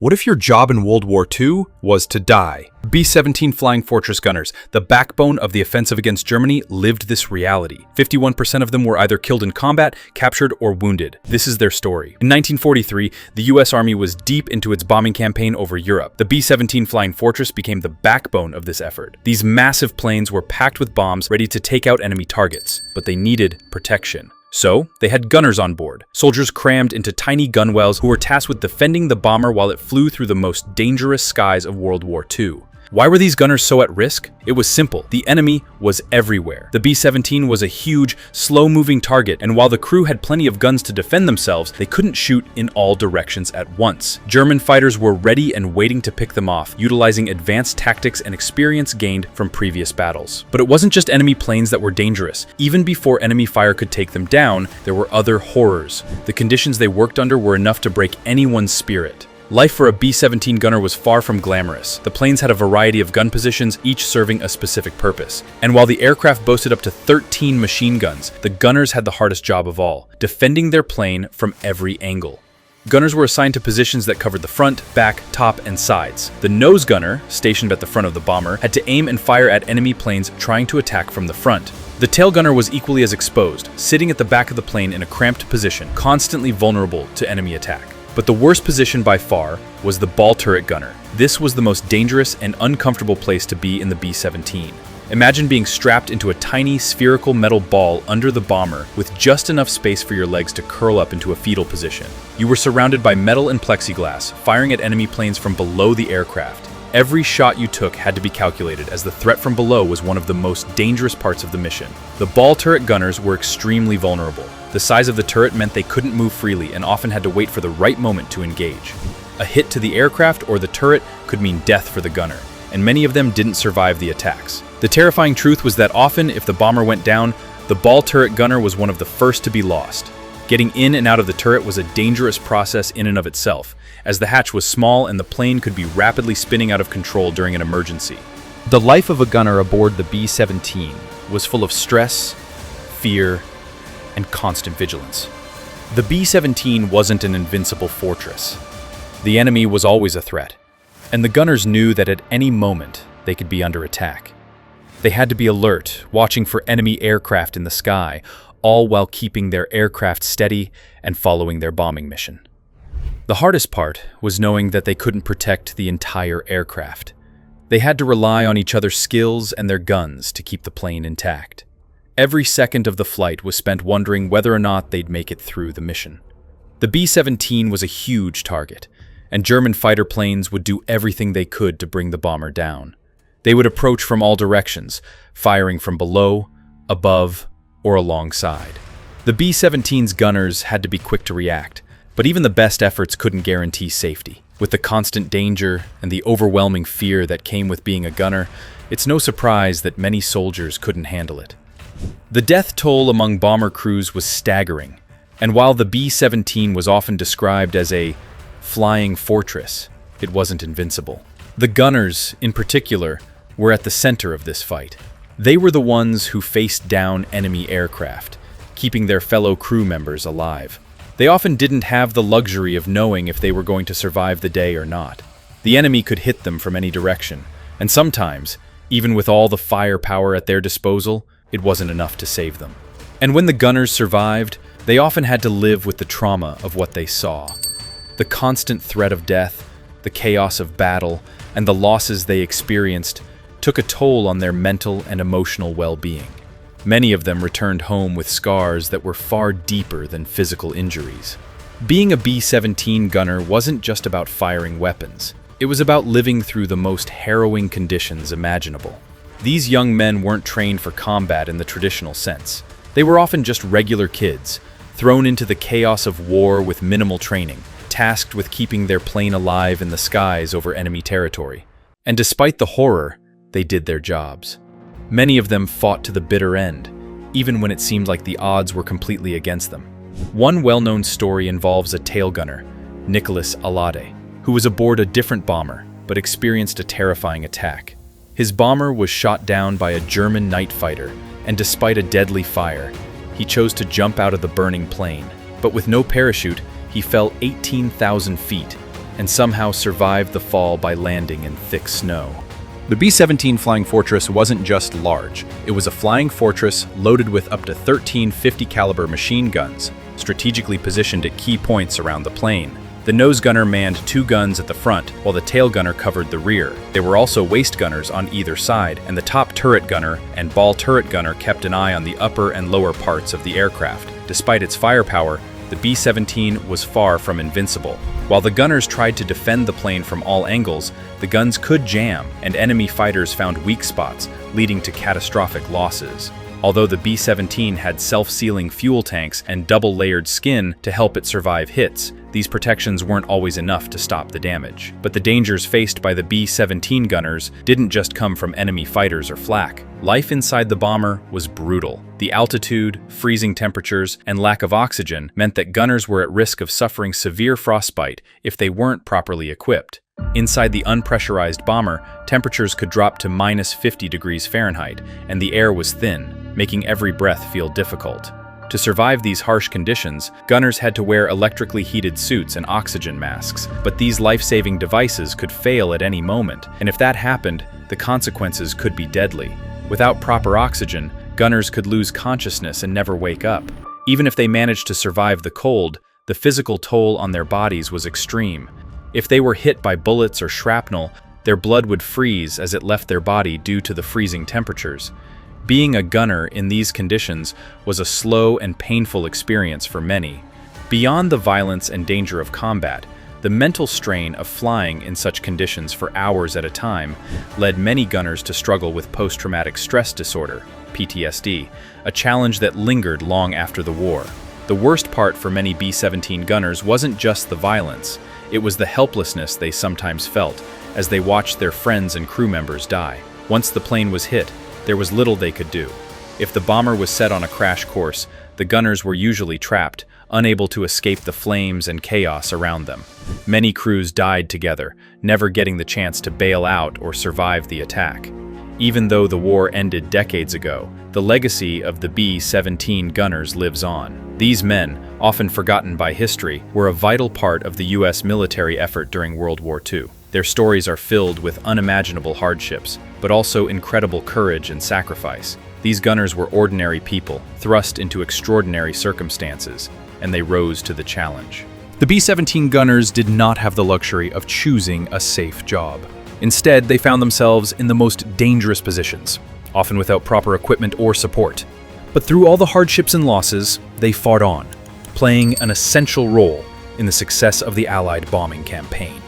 What if your job in World War II was to die? B-17 Flying Fortress gunners, the backbone of the offensive against Germany, lived this reality. 51% of them were either killed in combat, captured, or wounded. This is their story. In 1943, the US Army was deep into its bombing campaign over Europe. The B-17 Flying Fortress became the backbone of this effort. These massive planes were packed with bombs ready to take out enemy targets, but they needed protection. So, they had gunners on board, soldiers crammed into tiny gunwales who were tasked with defending the bomber while it flew through the most dangerous skies of World War II. Why were these gunners so at risk? It was simple. The enemy was everywhere. The B-17 was a huge, slow-moving target, and while the crew had plenty of guns to defend themselves, they couldn't shoot in all directions at once. German fighters were ready and waiting to pick them off, utilizing advanced tactics and experience gained from previous battles. But it wasn't just enemy planes that were dangerous. Even before enemy fire could take them down, there were other horrors. The conditions they worked under were enough to break anyone's spirit. Life for a B-17 gunner was far from glamorous. The planes had a variety of gun positions, each serving a specific purpose. And while the aircraft boasted up to 13 machine guns, the gunners had the hardest job of all, defending their plane from every angle. Gunners were assigned to positions that covered the front, back, top, and sides. The nose gunner, stationed at the front of the bomber, had to aim and fire at enemy planes trying to attack from the front. The tail gunner was equally as exposed, sitting at the back of the plane in a cramped position, constantly vulnerable to enemy attack. But the worst position by far was the ball turret gunner. This was the most dangerous and uncomfortable place to be in the B-17. Imagine being strapped into a tiny spherical metal ball under the bomber with just enough space for your legs to curl up into a fetal position. You were surrounded by metal and plexiglass, firing at enemy planes from below the aircraft. Every shot you took had to be calculated, as the threat from below was one of the most dangerous parts of the mission. The ball turret gunners were extremely vulnerable. The size of the turret meant they couldn't move freely and often had to wait for the right moment to engage. A hit to the aircraft or the turret could mean death for the gunner, and many of them didn't survive the attacks. The terrifying truth was that often, if the bomber went down, the ball turret gunner was one of the first to be lost. Getting in and out of the turret was a dangerous process in and of itself, as the hatch was small and the plane could be rapidly spinning out of control during an emergency. The life of a gunner aboard the B-17 was full of stress, fear, and constant vigilance. The B-17 wasn't an invincible fortress. The enemy was always a threat, and the gunners knew that at any moment they could be under attack. They had to be alert, watching for enemy aircraft in the sky, all while keeping their aircraft steady and following their bombing mission. The hardest part was knowing that they couldn't protect the entire aircraft. They had to rely on each other's skills and their guns to keep the plane intact. Every second of the flight was spent wondering whether or not they'd make it through the mission. The B-17 was a huge target, and German fighter planes would do everything they could to bring the bomber down. They would approach from all directions, firing from below, above, or alongside. The B-17's gunners had to be quick to react, but even the best efforts couldn't guarantee safety. With the constant danger and the overwhelming fear that came with being a gunner, it's no surprise that many soldiers couldn't handle it. The death toll among bomber crews was staggering, and while the B-17 was often described as a flying fortress, it wasn't invincible. The gunners, in particular, were at the center of this fight. They were the ones who faced down enemy aircraft, keeping their fellow crew members alive. They often didn't have the luxury of knowing if they were going to survive the day or not. The enemy could hit them from any direction, and sometimes, even with all the firepower at their disposal, it wasn't enough to save them. And when the gunners survived, they often had to live with the trauma of what they saw. The constant threat of death, the chaos of battle, and the losses they experienced took a toll on their mental and emotional well-being. Many of them returned home with scars that were far deeper than physical injuries. Being a B-17 gunner wasn't just about firing weapons. It was about living through the most harrowing conditions imaginable. These young men weren't trained for combat in the traditional sense. They were often just regular kids, thrown into the chaos of war with minimal training, tasked with keeping their plane alive in the skies over enemy territory. And despite the horror, they did their jobs. Many of them fought to the bitter end, even when it seemed like the odds were completely against them. One well-known story involves a tail gunner, Nicholas Alade, who was aboard a different bomber but experienced a terrifying attack. His bomber was shot down by a German night fighter, and despite a deadly fire, he chose to jump out of the burning plane. But with no parachute, he fell 18,000 feet and somehow survived the fall by landing in thick snow. The B-17 Flying Fortress wasn't just large. It was a flying fortress loaded with up to 13 50 caliber machine guns, strategically positioned at key points around the plane. The nose gunner manned 2 guns at the front, while the tail gunner covered the rear. There were also waist gunners on either side, and the top turret gunner and ball turret gunner kept an eye on the upper and lower parts of the aircraft. Despite its firepower, the B-17 was far from invincible. While the gunners tried to defend the plane from all angles, the guns could jam, and enemy fighters found weak spots, leading to catastrophic losses. Although the B-17 had self-sealing fuel tanks and double-layered skin to help it survive hits, these protections weren't always enough to stop the damage. But the dangers faced by the B-17 gunners didn't just come from enemy fighters or flak. Life inside the bomber was brutal. The altitude, freezing temperatures, and lack of oxygen meant that gunners were at risk of suffering severe frostbite if they weren't properly equipped. Inside the unpressurized bomber, temperatures could drop to -50 degrees Fahrenheit, and the air was thin, making every breath feel difficult. To survive these harsh conditions, gunners had to wear electrically heated suits and oxygen masks, but these life-saving devices could fail at any moment, and if that happened, the consequences could be deadly. Without proper oxygen, gunners could lose consciousness and never wake up. Even if they managed to survive the cold, the physical toll on their bodies was extreme. If they were hit by bullets or shrapnel, their blood would freeze as it left their body due to the freezing temperatures. Being a gunner in these conditions was a slow and painful experience for many. Beyond the violence and danger of combat, the mental strain of flying in such conditions for hours at a time led many gunners to struggle with post-traumatic stress disorder, PTSD, a challenge that lingered long after the war. The worst part for many B-17 gunners wasn't just the violence, it was the helplessness they sometimes felt as they watched their friends and crew members die. Once the plane was hit, there was little they could do. If the bomber was set on a crash course, the gunners were usually trapped, unable to escape the flames and chaos around them. Many crews died together, never getting the chance to bail out or survive the attack. Even though the war ended decades ago, the legacy of the B-17 gunners lives on. These men, often forgotten by history, were a vital part of the U.S. military effort during World War II. Their stories are filled with unimaginable hardships, but also incredible courage and sacrifice. These gunners were ordinary people, thrust into extraordinary circumstances, and they rose to the challenge. The B-17 gunners did not have the luxury of choosing a safe job. Instead, they found themselves in the most dangerous positions, often without proper equipment or support. But through all the hardships and losses, they fought on, playing an essential role in the success of the Allied bombing campaign.